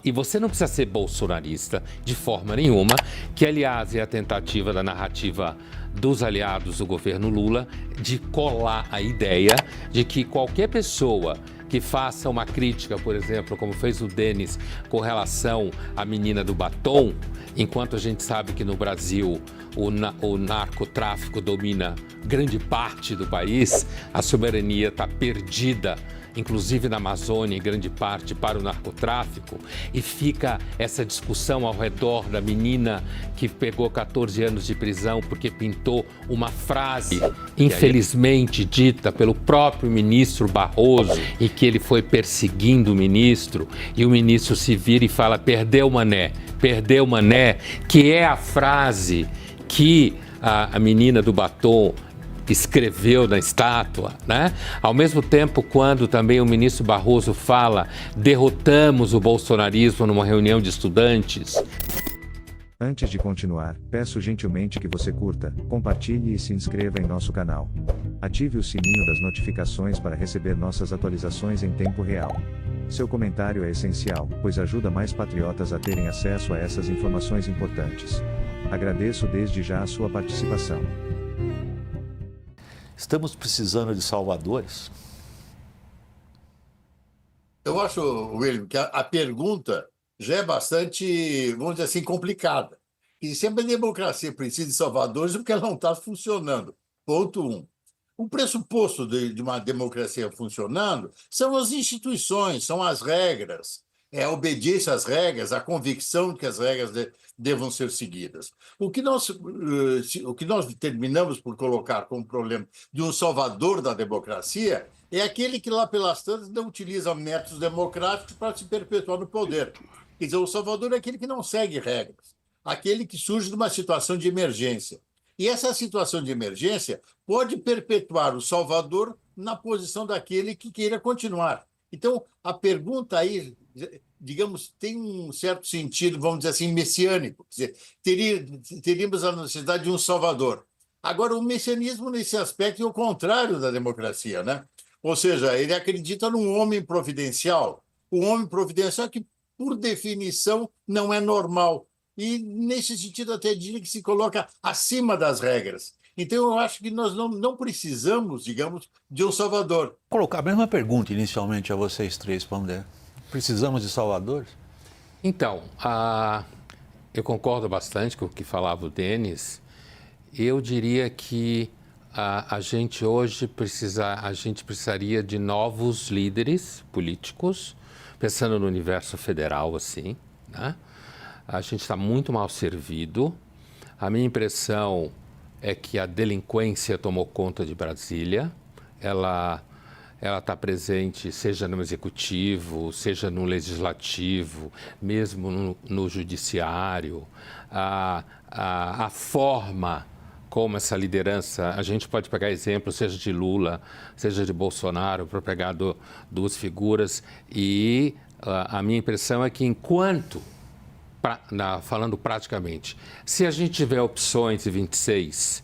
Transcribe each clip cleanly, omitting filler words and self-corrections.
E você não precisa ser bolsonarista de forma nenhuma, que aliás é a tentativa da narrativa dos aliados do governo Lula de colar a ideia de que qualquer pessoa que faça uma crítica, por exemplo, como fez o Denis com relação à menina do batom, enquanto a gente sabe que no Brasil o narcotráfico domina grande parte do país, a soberania está perdida, inclusive na Amazônia, em grande parte, para o narcotráfico, e fica essa discussão ao redor da menina que pegou 14 anos de prisão porque pintou uma frase, infelizmente dita pelo próprio ministro Barroso, e que ele foi perseguindo o ministro, e o ministro se vira e fala: perdeu mané, que é a frase que a menina do batom escreveu na estátua, né? Ao mesmo tempo, quando também o ministro Barroso fala: derrotamos o bolsonarismo numa reunião de estudantes. Antes de continuar, peço gentilmente que você curta, compartilhe e se inscreva em nosso canal. Ative o sininho das notificações para receber nossas atualizações em tempo real. Seu comentário é essencial, pois ajuda mais patriotas a terem acesso a essas informações importantes. Agradeço desde já a sua participação. Estamos precisando de salvadores? Eu acho, William, que a pergunta já é bastante, vamos dizer assim, complicada. E sempre a democracia precisa de salvadores porque ela não está funcionando. Ponto 1. O pressuposto de uma democracia funcionando são as instituições, são as regras. É a obediência às regras, a convicção de que as regras devam ser seguidas. O que nós terminamos por colocar como problema de um salvador da democracia é aquele que lá pelas tantas não utiliza métodos democráticos para se perpetuar no poder. Quer dizer, o salvador é aquele que não segue regras, aquele que surge de uma situação de emergência. E essa situação de emergência pode perpetuar o salvador na posição daquele que queira continuar. Então, a pergunta aí, digamos, tem um certo sentido, vamos dizer assim, messiânico. Quer dizer, teríamos a necessidade de um salvador. Agora, o messianismo, nesse aspecto, é o contrário da democracia, né? Ou seja, ele acredita num homem providencial. Um homem providencial que, por definição, não é normal. E, nesse sentido, até diria que se coloca acima das regras. Então, eu acho que nós não precisamos, digamos, de um salvador. Vou colocar a mesma pergunta inicialmente a vocês três, Pondé. Precisamos de salvadores? Então, eu concordo bastante com o que falava o Denis. Eu diria que a gente hoje precisaria de novos líderes políticos, pensando no universo federal assim, né? A gente está muito mal servido. A minha impressão é que a delinquência tomou conta de Brasília. Ela está presente, seja no executivo, seja no legislativo, mesmo no judiciário. A forma como essa liderança, a gente pode pegar exemplo, seja de Lula, seja de Bolsonaro, para pegar duas figuras, e a minha impressão é que enquanto, falando praticamente, se a gente tiver opções de 26,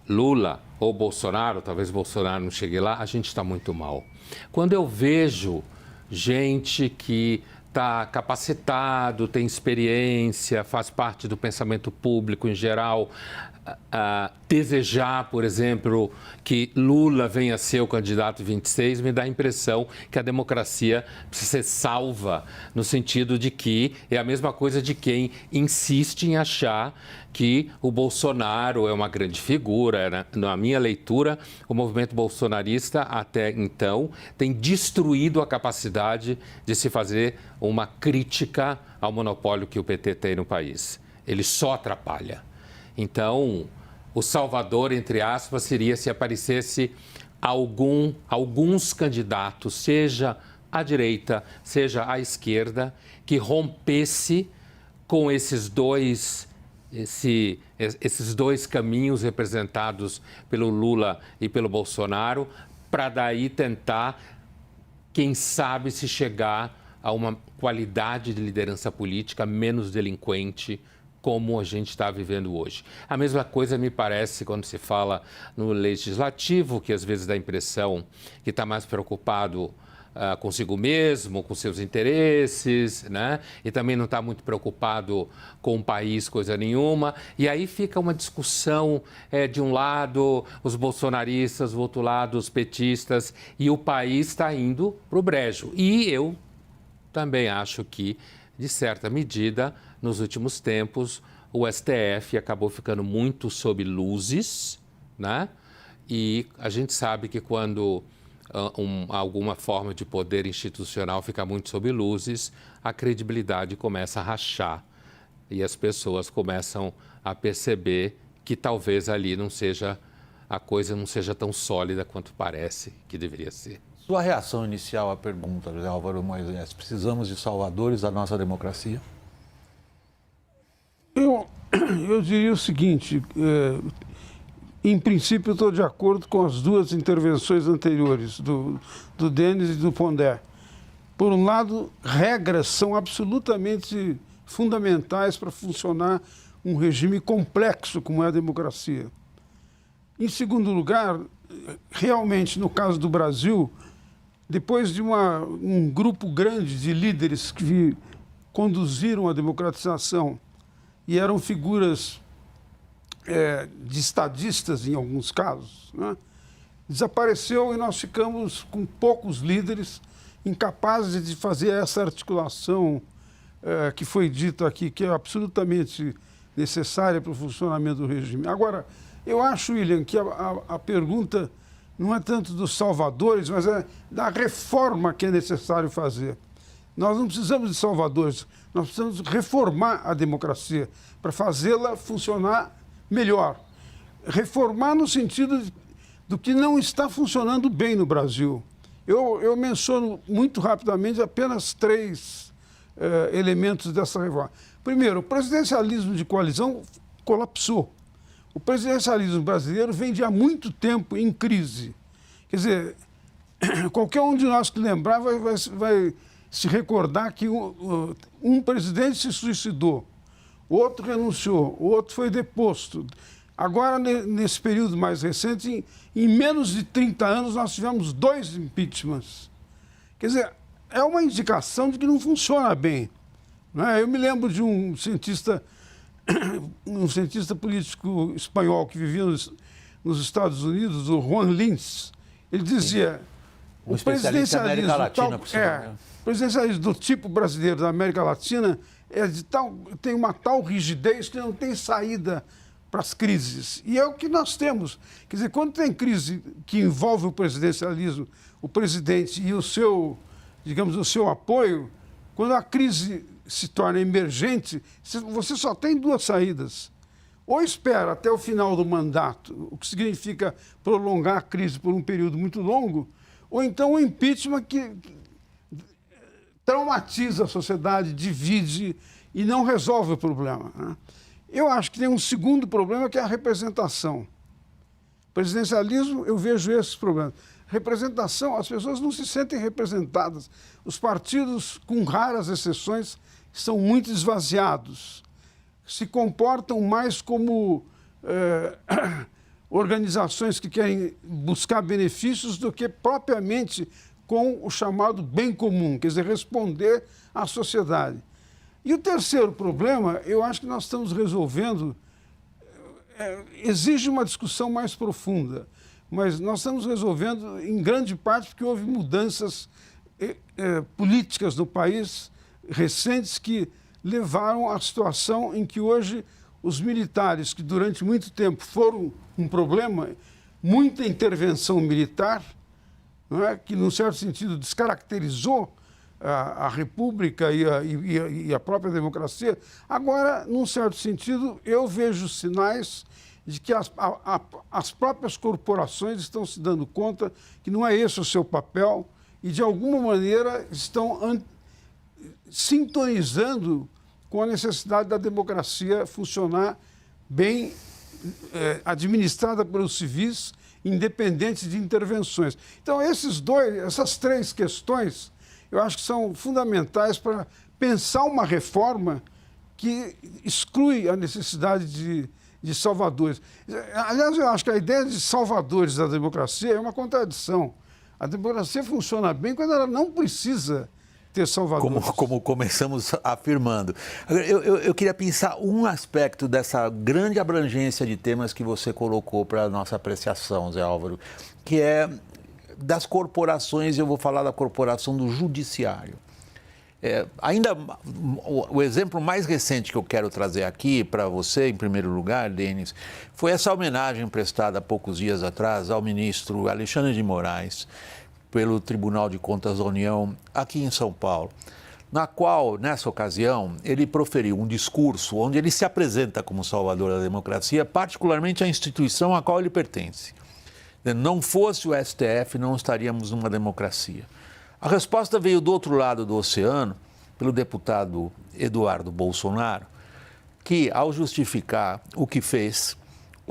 Lula ou Bolsonaro, talvez Bolsonaro não chegue lá, a gente está muito mal. Quando eu vejo gente que está capacitado, tem experiência, faz parte do pensamento público em geral, desejar, por exemplo, que Lula venha a ser o candidato 26, me dá a impressão que a democracia precisa ser salva, no sentido de que é a mesma coisa de quem insiste em achar que o Bolsonaro é uma grande figura. Né? Na minha leitura, o movimento bolsonarista, até então, tem destruído a capacidade de se fazer uma crítica ao monopólio que o PT tem no país. Ele só atrapalha. Então, o salvador, entre aspas, seria se aparecesse alguns candidatos, seja à direita, seja à esquerda, que rompesse com esses dois caminhos representados pelo Lula e pelo Bolsonaro, para daí tentar, quem sabe, se chegar a uma qualidade de liderança política menos delinquente, como a gente está vivendo hoje. A mesma coisa me parece quando se fala no legislativo, que às vezes dá a impressão que está mais preocupado consigo mesmo, com seus interesses, né? E também não está muito preocupado com o país, coisa nenhuma. E aí fica uma discussão de um lado os bolsonaristas, do outro lado os petistas, e o país está indo para o brejo. E eu também acho que, de certa medida, nos últimos tempos, o STF acabou ficando muito sob luzes, né? E a gente sabe que quando alguma forma de poder institucional fica muito sob luzes, a credibilidade começa a rachar e as pessoas começam a perceber que talvez ali a coisa não seja tão sólida quanto parece que deveria ser. Sua reação inicial à pergunta, José Álvaro Moisés, precisamos de salvadores da nossa democracia? Eu diria o seguinte, em princípio eu estou de acordo com as duas intervenções anteriores, do Denis e do Pondé. Por um lado, regras são absolutamente fundamentais para funcionar um regime complexo como é a democracia. Em segundo lugar, realmente, no caso do Brasil, depois de um grupo grande de líderes que conduziram a democratização e eram figuras de estadistas em alguns casos, né? Desapareceu e nós ficamos com poucos líderes incapazes de fazer essa articulação que foi dito aqui, que é absolutamente necessária para o funcionamento do regime. Agora, eu acho, William, que a pergunta não é tanto dos salvadores, mas é da reforma que é necessário fazer. Nós não precisamos de salvadores, nós precisamos reformar a democracia para fazê-la funcionar melhor. Reformar no sentido do que não está funcionando bem no Brasil. Eu menciono muito rapidamente apenas 3 elementos dessa reforma. Primeiro, o presidencialismo de coalizão colapsou. O presidencialismo brasileiro vem de há muito tempo em crise. Quer dizer, qualquer um de nós que lembrar vai se recordar que um presidente se suicidou, outro renunciou, o outro foi deposto. Agora, nesse período mais recente, em menos de 30 anos, nós tivemos 2 impeachments. Quer dizer, é uma indicação de que não funciona bem. Não é? Eu me lembro de um cientista político espanhol que vivia nos Estados Unidos, o Juan Lins. Ele dizia... Um especialista da América Latina, por sinal, né? O presidencialismo do tipo brasileiro da América Latina tem uma tal rigidez que não tem saída para as crises. E é o que nós temos. Quer dizer, quando tem crise que envolve o presidencialismo, o presidente e o seu apoio, quando a crise se torna emergente, você só tem 2 saídas. Ou espera até o final do mandato, o que significa prolongar a crise por um período muito longo, ou então o impeachment que traumatiza a sociedade, divide e não resolve o problema, né? Eu acho que tem um segundo problema, que é a representação. Presidencialismo, eu vejo esses problemas. Representação, as pessoas não se sentem representadas. Os partidos, com raras exceções, são muito esvaziados. Se comportam mais como organizações que querem buscar benefícios do que propriamente com o chamado bem comum, quer dizer, responder à sociedade. E o terceiro problema, eu acho que nós estamos resolvendo, exige uma discussão mais profunda, mas nós estamos resolvendo em grande parte porque houve mudanças políticas no país recentes que levaram à situação em que hoje os militares, que durante muito tempo foram um problema, muita intervenção militar, não é? Que, num certo sentido, descaracterizou a República e a própria democracia. Agora, num certo sentido, eu vejo sinais de que as próprias corporações estão se dando conta que não é esse o seu papel e, de alguma maneira, estão sintonizando com a necessidade da democracia funcionar bem, administrada pelos civis, independente de intervenções. Então, essas 3 questões, eu acho que são fundamentais para pensar uma reforma que exclui a necessidade de salvadores. Aliás, eu acho que a ideia de salvadores da democracia é uma contradição. A democracia funciona bem quando ela não precisa ter salvadores. Como começamos afirmando. Agora, eu queria pensar um aspecto dessa grande abrangência de temas que você colocou para a nossa apreciação, Zé Álvaro, que é das corporações, eu vou falar da corporação do judiciário. Ainda o exemplo mais recente que eu quero trazer aqui para você, em primeiro lugar, Denis, foi essa homenagem prestada há poucos dias atrás ao ministro Alexandre de Moraes pelo Tribunal de Contas da União aqui em São Paulo, na qual, nessa ocasião, ele proferiu um discurso onde ele se apresenta como salvador da democracia, particularmente a instituição a qual ele pertence. Não fosse o STF, não estaríamos numa democracia. A resposta veio do outro lado do oceano, pelo deputado Eduardo Bolsonaro, que, ao justificar o que fez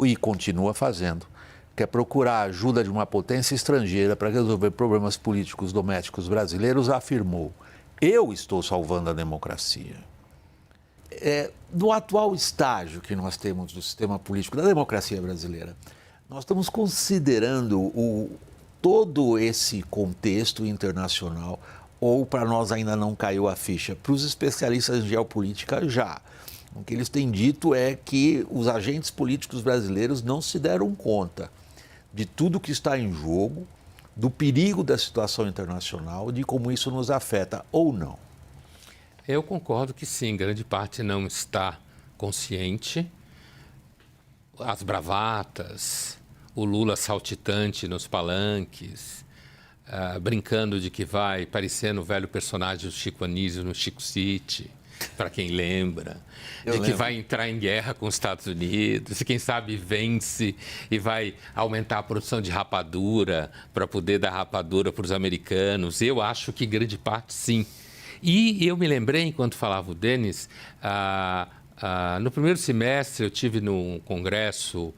e continua fazendo, que é procurar a ajuda de uma potência estrangeira para resolver problemas políticos domésticos brasileiros, afirmou: eu estou salvando a democracia. No atual estágio que nós temos do sistema político da democracia brasileira, nós estamos considerando todo esse contexto internacional, ou para nós ainda não caiu a ficha? Para os especialistas em geopolítica, já. O que eles têm dito é que os agentes políticos brasileiros não se deram conta de tudo que está em jogo, do perigo da situação internacional, de como isso nos afeta ou não. Eu concordo que sim, grande parte não está consciente. As bravatas, o Lula saltitante nos palanques, brincando de que vai, parecendo o velho personagem do Chico Anísio no Chico City, para quem lembra, que vai entrar em guerra com os Estados Unidos, e quem sabe vence e vai aumentar a produção de rapadura para poder dar rapadura para os americanos. Eu acho que grande parte sim. E eu me lembrei, enquanto falava o Denis, no primeiro semestre eu tive num congresso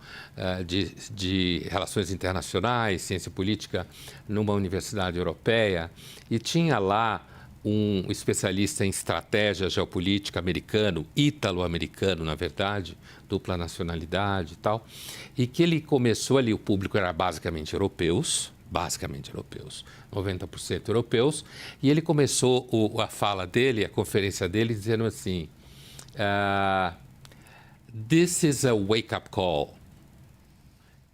de Relações Internacionais, Ciência Política, numa universidade europeia, e tinha lá um especialista em estratégia geopolítica americano, ítalo-americano, na verdade, dupla nacionalidade e tal, e que ele começou ali, o público era basicamente europeus, 90% europeus, e ele começou a fala dele, a conferência dele, dizendo assim: this is a wake-up call.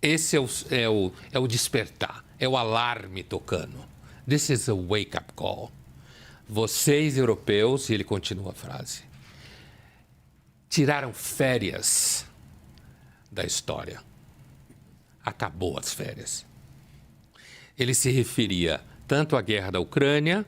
Esse é o despertar, é o alarme tocando. This is a wake-up call. Vocês, europeus, e ele continua a frase, tiraram férias da história. Acabou as férias. Ele se referia tanto à guerra da Ucrânia,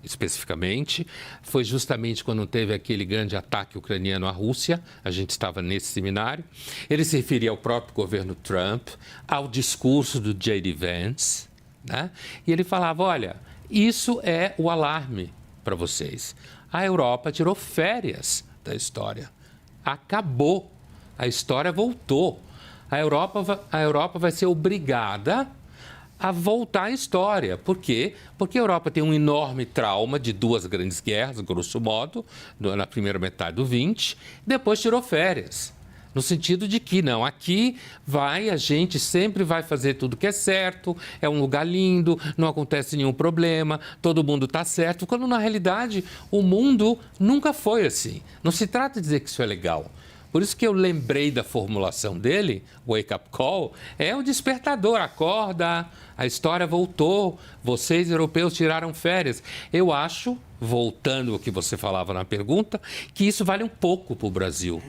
especificamente, foi justamente quando teve aquele grande ataque ucraniano à Rússia, a gente estava nesse seminário. Ele se referia ao próprio governo Trump, ao discurso do J.D. Vance, né? E ele falava: olha, isso é o alarme para vocês. A Europa tirou férias da história. Acabou. A história voltou. A Europa vai ser obrigada a voltar à história. Por quê? Porque a Europa tem um enorme trauma de 2 grandes guerras, grosso modo, na primeira metade do 20, depois tirou férias. No sentido de que, não, aqui a gente sempre vai fazer tudo que é certo, é um lugar lindo, não acontece nenhum problema, todo mundo está certo, quando na realidade o mundo nunca foi assim. Não se trata de dizer que isso é legal. Por isso que eu lembrei da formulação dele, wake up call, é o despertador, acorda, a história voltou, vocês europeus tiraram férias. Eu acho, voltando ao que você falava na pergunta, que isso vale um pouco para o Brasil.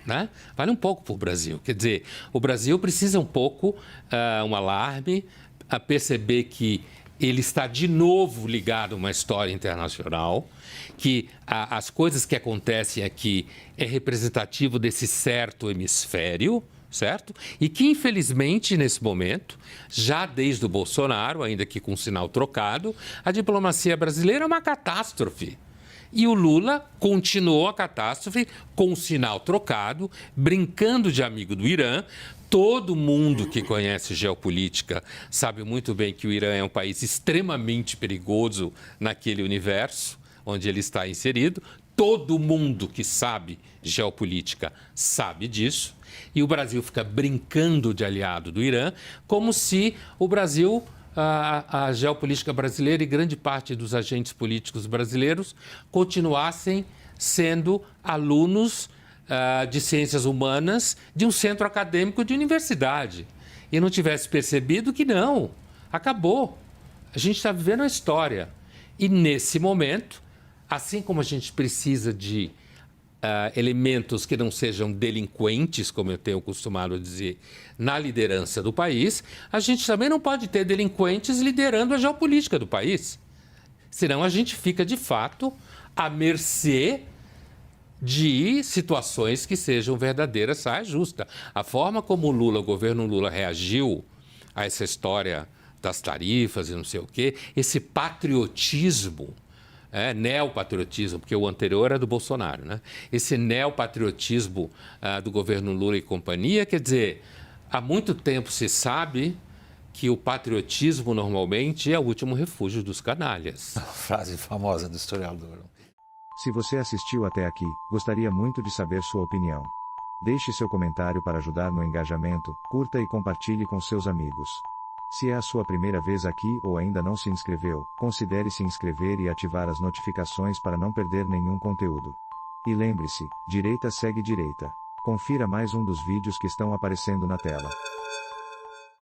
Né? Vale um pouco para o Brasil. Quer dizer, o Brasil precisa um pouco, um alarme, a perceber que ele está de novo ligado a uma história internacional, que as coisas que acontecem aqui é representativo desse certo hemisfério, certo? E que, infelizmente, nesse momento, já desde o Bolsonaro, ainda que com sinal trocado, a diplomacia brasileira é uma catástrofe. E o Lula continuou a catástrofe com o sinal trocado, brincando de amigo do Irã. Todo mundo que conhece geopolítica sabe muito bem que o Irã é um país extremamente perigoso naquele universo onde ele está inserido. Todo mundo que sabe geopolítica sabe disso. E o Brasil fica brincando de aliado do Irã, como se o Brasil a geopolítica brasileira e grande parte dos agentes políticos brasileiros continuassem sendo alunos de ciências humanas de um centro acadêmico de universidade e não tivesse percebido que não, acabou. A gente está vivendo a história. E nesse momento, assim como a gente precisa de elementos que não sejam delinquentes, como eu tenho costumado dizer, na liderança do país, a gente também não pode ter delinquentes liderando a geopolítica do país. Senão a gente fica, de fato, à mercê de situações que sejam verdadeiras saia justa. A forma como o governo Lula reagiu a essa história das tarifas e não sei o quê, esse patriotismo, neopatriotismo, porque o anterior era do Bolsonaro, né? Esse neopatriotismo do governo Lula e companhia, quer dizer, há muito tempo se sabe que o patriotismo normalmente é o último refúgio dos canalhas. Frase famosa do historiador. Se você assistiu até aqui, gostaria muito de saber sua opinião. Deixe seu comentário para ajudar no engajamento, curta e compartilhe com seus amigos. Se é a sua primeira vez aqui ou ainda não se inscreveu, considere se inscrever e ativar as notificações para não perder nenhum conteúdo. E lembre-se, direita segue direita. Confira mais um dos vídeos que estão aparecendo na tela.